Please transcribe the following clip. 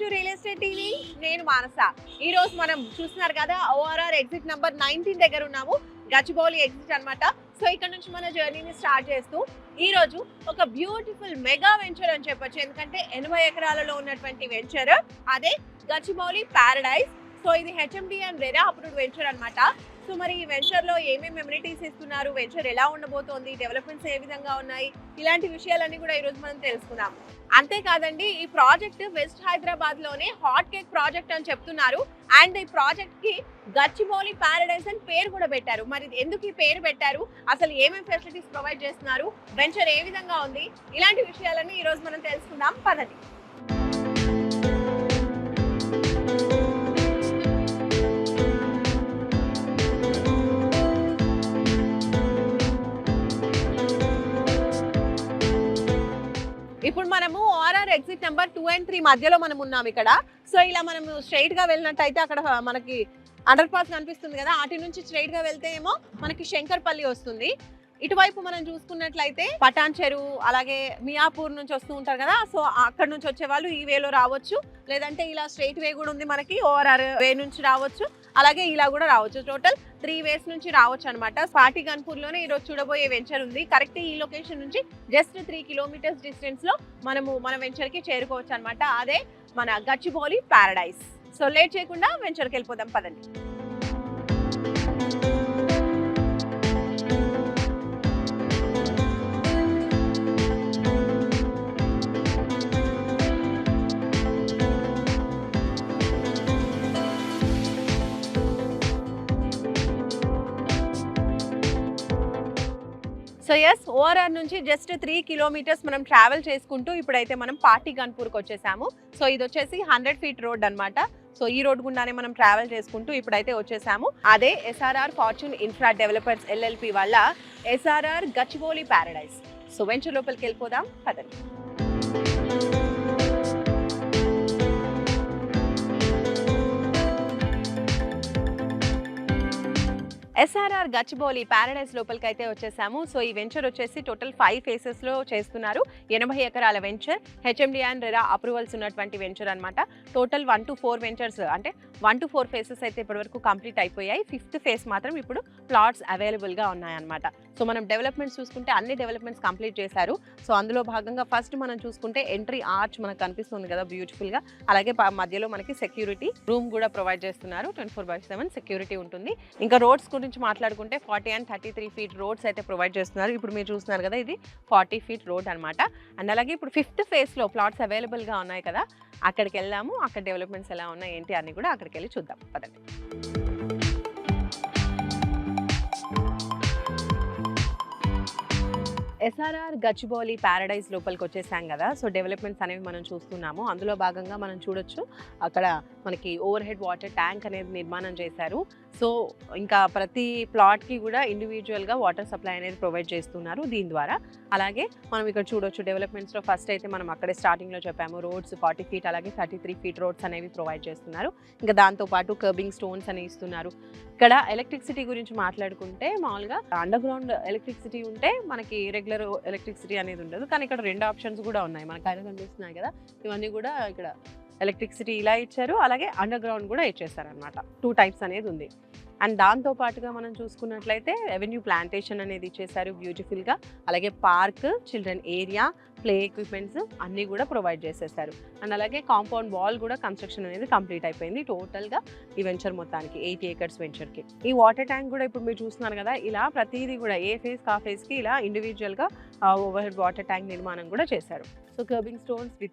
To real estate TV. నేను మానస. ఈ రోజు మనం చూస్తున్నారు కదా, ORR ఎగ్జిట్ నంబర్ 19 దగ్గర ఉన్నాము. గచ్చిబౌలి ఎగ్జిట్ అన్నమాట. సో ఇక్కడ నుంచి మన జర్నీని స్టార్ట్ చేస్తూ ఈ రోజు ఒక బ్యూటిఫుల్ మెగా వెంచర్ అని చెప్పొచ్చు. ఎందుకంటే 80 ఎకరాలలో ఉన్నటువంటి వెంచర్ అదే గచ్చిబౌలి ప్యారడైజ్. సో ఇది HMD and RERA approved venture అన్నమాట. సో మరి ఈ వెంచర్ లో ఏమేమి ఎమ్యూనిటీస్ ఇస్తున్నారు, వెంచర్ ఎలా ఉండబోతోంది, డెవలప్మెంట్స్ ఏ విధంగా ఉన్నాయి, ఇలాంటి విషయాలన్నీ కూడా ఈ రోజు మనం తెలుసుకుందాం. అంతేకాదండి, ఈ ప్రాజెక్ట్ వెస్ట్ హైదరాబాద్ లోనే హాట్ కేక్ ప్రాజెక్ట్ అని చెప్తున్నారు. అండ్ ఈ ప్రాజెక్ట్ కి గచ్చిబౌలి ప్యారడైజ్ అని పేరు కూడా పెట్టారు. మరి ఎందుకు ఈ పేరు పెట్టారు, అసలు ఏమేమి ఫెసిలిటీస్ ప్రొవైడ్ చేస్తున్నారు, వెంచర్ ఏ విధంగా ఉంది, ఇలాంటి విషయాలన్నీ ఈ రోజు మనం తెలుసుకుందాం పదండి. ఇప్పుడు మనము ORR ఎగ్జిట్ నెంబర్ 2 and 3 మధ్యలో మనం ఉన్నాం ఇక్కడ. సో ఇలా మనము స్ట్రైట్ గా వెళ్ళినట్టయితే అక్కడ మనకి అండర్ పాస్ కనిపిస్తుంది కదా, అటు నుంచి స్ట్రైట్ గా వెళ్తే ఏమో మనకి శంకర్పల్లి వస్తుంది. ఇటువైపు మనం చూసుకున్నట్లయితే పటాన్ చెరువు, అలాగే మియాపూర్ నుంచి వస్తూ ఉంటారు కదా, సో అక్కడ నుంచి వచ్చే వాళ్ళు ఈ వేలో రావచ్చు. లేదంటే ఇలా స్ట్రైట్ వే కూడా ఉంది మనకి, ORR వే నుంచి రావచ్చు, అలాగే ఇలా కూడా రావచ్చు. టోటల్ 3 వేస్ నుంచి రావచ్చు అనమాట. పాటి గన్పూర్ లోనే ఈరోజు చూడబోయే వెంచర్ ఉంది. కరెక్ట్ ఈ లొకేషన్ నుంచి జస్ట్ 3 కిలోమీటర్స్ డిస్టెన్స్ లో మనము మన వెంచర్ కి చేరుకోవచ్చు అనమాట. అదే మన గచ్చిబౌలి ప్యారడైజ్. సో లేట్ చేయకుండా వెంచర్కి వెళ్ళిపోదాం పదండి. సో ఎస్, ORR నుంచి జస్ట్ 3 కిలోమీటర్స్ మనం ట్రావెల్ చేసుకుంటూ ఇప్పుడైతే మనం పాటి గన్పూర్కి వచ్చేసాము. సో ఇది వచ్చేసి 100 ఫీట్ రోడ్ అన్నమాట. సో ఈ రోడ్ గుండానే మనం ట్రావెల్ చేసుకుంటూ ఇప్పుడైతే వచ్చేసాము. అదే SRR fortune infra developers LLP వల్ల SRR Gachibowli Paradise. So venture లోపలికి వెళ్ళిపోదాం పదండి. SRR గచ్చిబౌలి ప్యారడైజ్ లోపలికి అయితే వచ్చేసాము. సో ఈ వెంచర్ వచ్చేసి టోటల్ 5 ఫేసెస్ లో చేస్తున్నారు. 80 ఎకరాల venture, HMD and RERA approvals ఉన్నటువంటి వెంచర్ అన్నమాట. టోటల్ 1 to 4 వెంచర్స్, అంటే 1 to 4 ఫేసెస్ అయితే ఇప్పటివరకు కంప్లీట్ అయిపోయాయి. 5th ఫేస్ మాత్రం ఇప్పుడు ప్లాట్స్ అవైలబుల్ గా ఉన్నాయన్నమాట. సో మనం డెవలప్మెంట్స్ చూసుకుంటే అన్ని డెవలప్మెంట్స్ కంప్లీట్ చేశారు. సో అందులో భాగంగా ఫస్ట్ మనం చూసుకుంటే ఎంట్రీ ఆర్చ్ మనకు కనిపిస్తుంది కదా బ్యూటిఫుల్ గా, అలాగే మధ్యలో మనకి సెక్యూరిటీ రూమ్ కూడా ప్రొవైడ్ చేస్తున్నారు. 24/7 సెక్యూరిటీ ఉంటుంది. ఇంకా రోడ్స్ గురించి మాట్లాడుకుంటే 40 and 33 ఫీట్ రోడ్స్ అయితే ప్రొవైడ్ చేస్తున్నారు. ఇప్పుడు మీరు చూస్తున్నారు కదా, ఇది 40 ఫీట్ రోడ్ అనమాట. అండ్ అలాగే ఇప్పుడు 5th ఫేజ్ లో ప్లాట్స్ అవైలబుల్ గా ఉన్నాయి కదా, అక్కడికి వెళ్దాము. అక్కడ డెవలప్మెంట్స్ ఎలా ఉన్నాయి ఏంటి అని కూడా అక్కడికి వెళ్ళి చూద్దాం పదండి. SRR గచ్చిబౌలి ప్యారడైజ్ లోపలికి వచ్చేసాం కదా. సో డెవలప్మెంట్స్ అనేవి మనం చూస్తున్నాము. అందులో భాగంగా మనం చూడొచ్చు, అక్కడ మనకి ఓవర్ హెడ్ వాటర్ ట్యాంక్ అనేది నిర్మాణం చేశారు. సో ఇంకా ప్రతి ప్లాట్కి కూడా ఇండివిజువల్గా వాటర్ సప్లై అనేది ప్రొవైడ్ చేస్తున్నారు దీని ద్వారా. అలాగే మనం ఇక్కడ చూడొచ్చు డెవలప్మెంట్స్లో ఫస్ట్ అయితే మనం అక్కడే స్టార్టింగ్లో చెప్పాము, రోడ్స్ 40 ఫీట్ అలాగే 33 ఫీట్ రోడ్స్ అనేవి ప్రొవైడ్ చేస్తున్నారు. ఇంకా దాంతోపాటు కర్బింగ్ స్టోన్స్ అనేవి ఇస్తున్నారు. ఇక్కడ ఎలక్ట్రిసిటీ గురించి మాట్లాడుకుంటే మామూలుగా అండర్ గ్రౌండ్ ఎలక్ట్రిసిటీ ఉంటే మనకి రెగ్యులర్ ఎలక్ట్రిసిటీ అనేది ఉండదు, కానీ ఇక్కడ 2 ఆప్షన్స్ కూడా ఉన్నాయి. మనకు ఆయన కనిపిస్తున్నాయి కదా, ఇవన్నీ కూడా ఇక్కడ ఎలక్ట్రిసిటీ ఇలా ఇచ్చారు, అలాగే అండర్ గ్రౌండ్ కూడా ఇచ్చేస్తారనమాట. 2 టైప్స్ అనేది ఉంది. అండ్ దాంతో పాటుగా మనం చూసుకున్నట్లయితే రెవెన్యూ ప్లాంటేషన్ అనేది ఇచ్చేసారు బ్యూటిఫుల్గా. అలాగే park, children area, play equipments అన్నీ కూడా ప్రొవైడ్ చేసేసారు. అండ్ అలాగే కాంపౌండ్ వాల్ కూడా కన్స్ట్రక్షన్ అనేది కంప్లీట్ అయిపోయింది టోటల్గా ఈ వెంచర్ మొత్తానికి, 80 ఏకర్స్ వెంచర్కి. ఈ వాటర్ ట్యాంక్ కూడా ఇప్పుడు మీరు చూస్తున్నారు కదా, ఇలా ప్రతిదీ కూడా ఏ ఫేజ్ కా ఫేజ్కి ఇలా ఇండివిజువల్గా ఓవర్ హెడ్ వాటర్ ట్యాంక్ నిర్మాణం కూడా చేశారు. So kerbing stones with